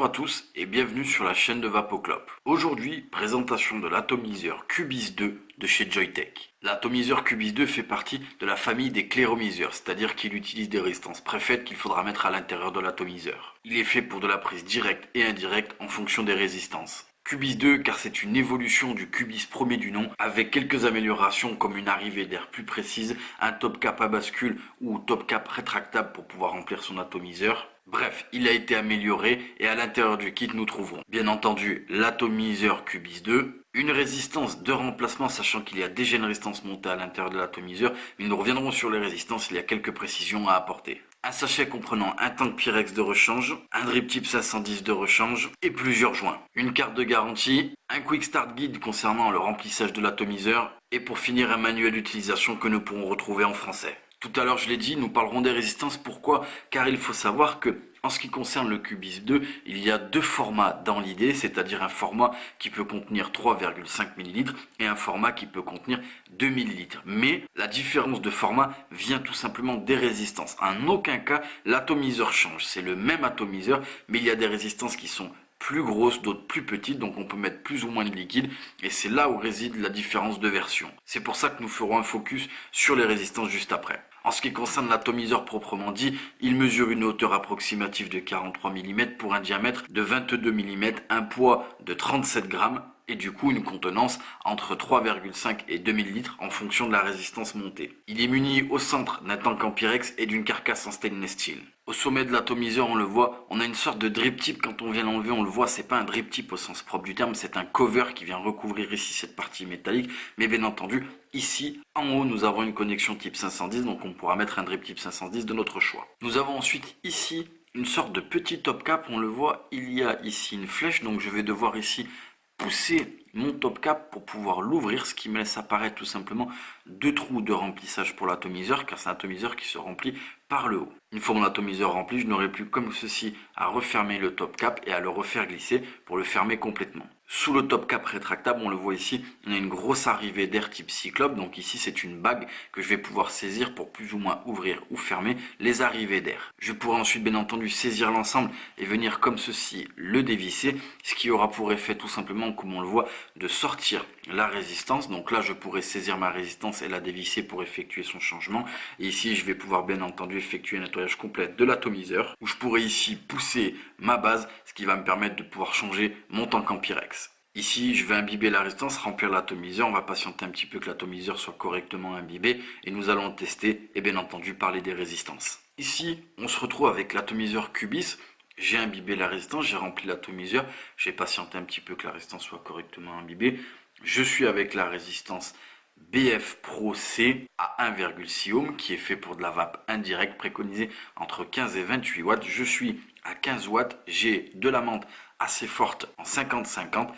Bonjour à tous et bienvenue sur la chaîne de Vapoclop. Aujourd'hui, présentation de l'atomiseur Cubis 2 de chez Joytech. L'atomiseur Cubis 2 fait partie de la famille des cléromiseurs, c'est-à-dire qu'il utilise des résistances préfaites qu'il faudra mettre à l'intérieur de l'atomiseur. Il est fait pour de la prise directe et indirecte en fonction des résistances. Cubis 2 car c'est une évolution du Cubis premier du nom avec quelques améliorations comme une arrivée d'air plus précise, un top cap à bascule ou top cap rétractable pour pouvoir remplir son atomiseur. Bref, il a été amélioré et à l'intérieur du kit nous trouverons bien entendu l'atomiseur Cubis 2, une résistance de remplacement sachant qu'il y a déjà une résistance montée à l'intérieur de l'atomiseur, mais nous reviendrons sur les résistances, il y a quelques précisions à apporter. Un sachet comprenant un tank Pyrex de rechange, un drip type 510 de rechange et plusieurs joints. Une carte de garantie, un quick start guide concernant le remplissage de l'atomiseur et pour finir un manuel d'utilisation que nous pourrons retrouver en français. Tout à l'heure je l'ai dit, nous parlerons des résistances. Pourquoi? Car il faut savoir que en ce qui concerne le Cubis 2, il y a deux formats dans l'idée, c'est-à-dire un format qui peut contenir 3,5 ml et un format qui peut contenir 2 ml. Mais la différence de format vient tout simplement des résistances. En aucun cas, l'atomiseur change. C'est le même atomiseur, mais il y a des résistances qui sont plus grosses, d'autres plus petites, donc on peut mettre plus ou moins de liquide, et c'est là où réside la différence de version. C'est pour ça que nous ferons un focus sur les résistances juste après. En ce qui concerne l'atomiseur proprement dit, il mesure une hauteur approximative de 43 mm pour un diamètre de 22 mm, un poids de 37 grammes et du coup une contenance entre 3,5 et 2 ml en fonction de la résistance montée. Il est muni au centre d'un tank en Pyrex et d'une carcasse en stainless steel. Au sommet de l'atomiseur, on le voit, on a une sorte de drip tip. Quand on vient l'enlever, on le voit, c'est pas un drip tip au sens propre du terme, c'est un cover qui vient recouvrir ici cette partie métallique. Mais bien entendu, ici, en haut, nous avons une connexion type 510, donc on pourra mettre un drip type 510 de notre choix. Nous avons ensuite ici une sorte de petit top cap, on le voit, il y a ici une flèche, donc je vais devoir ici pousser mon top cap pour pouvoir l'ouvrir, ce qui me laisse apparaître tout simplement deux trous de remplissage pour l'atomiseur, car c'est un atomiseur qui se remplit par le haut. Une fois mon atomiseur rempli, je n'aurai plus comme ceci à refermer le top cap et à le refaire glisser pour le fermer complètement. Sous le top cap rétractable, on le voit ici, on a une grosse arrivée d'air type cyclope, donc ici c'est une bague que je vais pouvoir saisir pour plus ou moins ouvrir ou fermer les arrivées d'air. Je pourrai ensuite bien entendu saisir l'ensemble et venir comme ceci le dévisser, ce qui aura pour effet tout simplement, comme on le voit, de sortir la résistance. Donc là je pourrai saisir ma résistance et la dévisser pour effectuer son changement, et ici je vais pouvoir bien entendu effectuer un nettoyage complet de l'atomiseur, où je pourrai ici pousser ma base, ce qui va me permettre de pouvoir changer mon tank en Pyrex. Ici, je vais imbiber la résistance, remplir l'atomiseur. On va patienter un petit peu que l'atomiseur soit correctement imbibé et nous allons tester et bien entendu parler des résistances. Ici, on se retrouve avec l'atomiseur Cubis. J'ai imbibé la résistance, j'ai rempli l'atomiseur. J'ai patienté un petit peu que la résistance soit correctement imbibée. Je suis avec la résistance BF Pro C à 1,6 ohm qui est fait pour de la vape indirecte préconisée entre 15 et 28 watts. Je suis à 15 watts, j'ai de la menthe assez forte en 50-50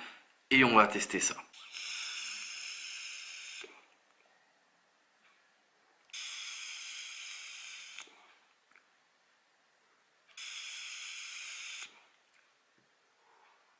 et on va tester ça.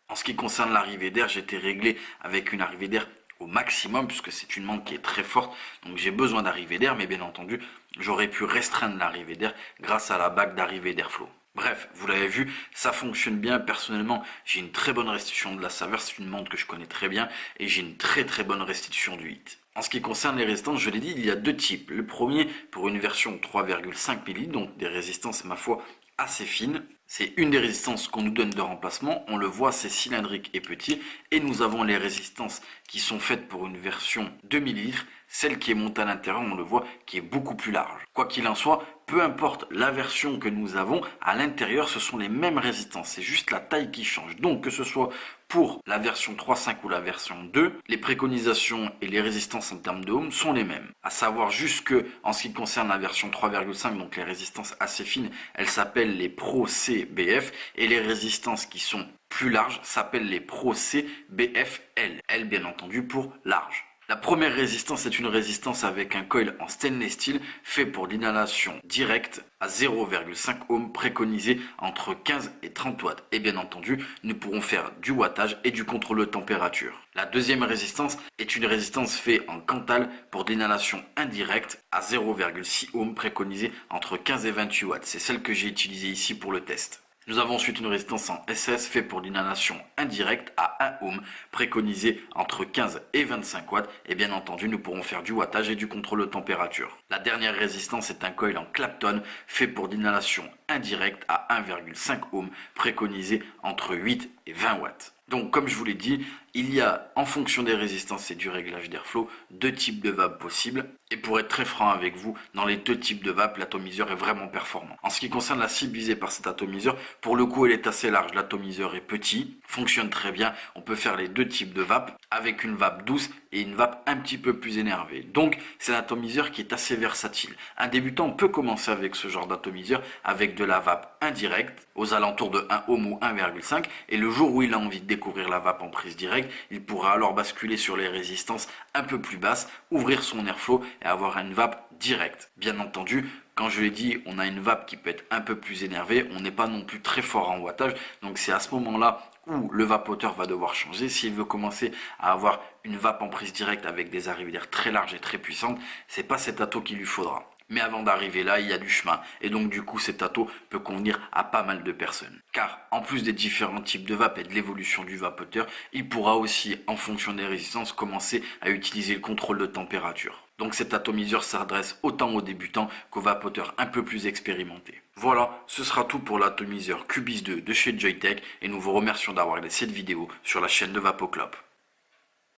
En ce qui concerne l'arrivée d'air, j'étais réglé avec une arrivée d'air au maximum puisque c'est une menthe qui est très forte, donc j'ai besoin d'arrivée d'air, mais bien entendu j'aurais pu restreindre l'arrivée d'air grâce à la bague d'arrivée d'airflow. Bref, vous l'avez vu, ça fonctionne bien. Personnellement, j'ai une très bonne restitution de la saveur, c'est une menthe que je connais très bien et j'ai une très bonne restitution du hit. En ce qui concerne les résistances, je l'ai dit, il y a deux types. Le premier pour une version 3,5 ml, donc des résistances ma foi assez fines. C'est une des résistances qu'on nous donne de remplacement, on le voit, c'est cylindrique et petit, et nous avons les résistances qui sont faites pour une version 2 ml, celle qui est montée à l'intérieur, on le voit, qui est beaucoup plus large. Quoi qu'il en soit, peu importe la version que nous avons, à l'intérieur ce sont les mêmes résistances, c'est juste la taille qui change. Donc que ce soit pour la version 3.5 ou la version 2, les préconisations et les résistances en termes de ohm sont les mêmes. À savoir juste que, en ce qui concerne la version 3,5, donc les résistances assez fines, elles s'appellent les Pro C BF, et les résistances qui sont plus larges s'appellent les Pro C BFL. L bien entendu pour large. La première résistance est une résistance avec un coil en stainless steel fait pour l'inhalation directe à 0,5 ohm préconisé entre 15 et 30 watts. Et bien entendu, nous pourrons faire du wattage et du contrôle de température. La deuxième résistance est une résistance faite en Cantal pour l'inhalation indirecte à 0,6 ohm préconisé entre 15 et 28 watts. C'est celle que j'ai utilisée ici pour le test. Nous avons ensuite une résistance en SS fait pour l'inhalation indirecte à 1 ohm, préconisée entre 15 et 25 watts, et bien entendu nous pourrons faire du wattage et du contrôle de température. La dernière résistance est un coil en Clapton fait pour l'inhalation indirecte à 1,5 ohm, préconisé entre 8 et 20 watts. Donc comme je vous l'ai dit, il y a en fonction des résistances et du réglage d'airflow deux types de vapes possibles. Et pour être très franc avec vous, dans les deux types de vapes, l'atomiseur est vraiment performant. En ce qui concerne la cible visée par cet atomiseur, pour le coup elle est assez large, l'atomiseur est petit, fonctionne très bien, on peut faire les deux types de vapes avec une vape douce et une vape un petit peu plus énervée. Donc c'est un atomiseur qui est assez versatile. Un débutant peut commencer avec ce genre d'atomiseur avec de la vape indirecte aux alentours de 1 ohm ou 1,5 et le jour où il a envie de découvrir la vape en prise directe, il pourra alors basculer sur les résistances un peu plus basses, ouvrir son airflow et avoir une vape directe. Bien entendu, quand je l'ai dit, on a une vape qui peut être un peu plus énervée, on n'est pas non plus très fort en wattage, donc c'est à ce moment-là où le vapoteur va devoir changer. S'il veut commencer à avoir une vape en prise directe avec des arrivées d'air très larges et très puissantes, c'est pas cet ato qu'il lui faudra. Mais avant d'arriver là, il y a du chemin. Et donc du coup, cet ato peut convenir à pas mal de personnes. Car en plus des différents types de vapes et de l'évolution du vapoteur, il pourra aussi, en fonction des résistances, commencer à utiliser le contrôle de température. Donc cet atomiseur s'adresse autant aux débutants qu'aux vapoteurs un peu plus expérimentés. Voilà, ce sera tout pour l'atomiseur Cubis 2 de chez Joyetech et nous vous remercions d'avoir regardé cette vidéo sur la chaîne de VapoClub.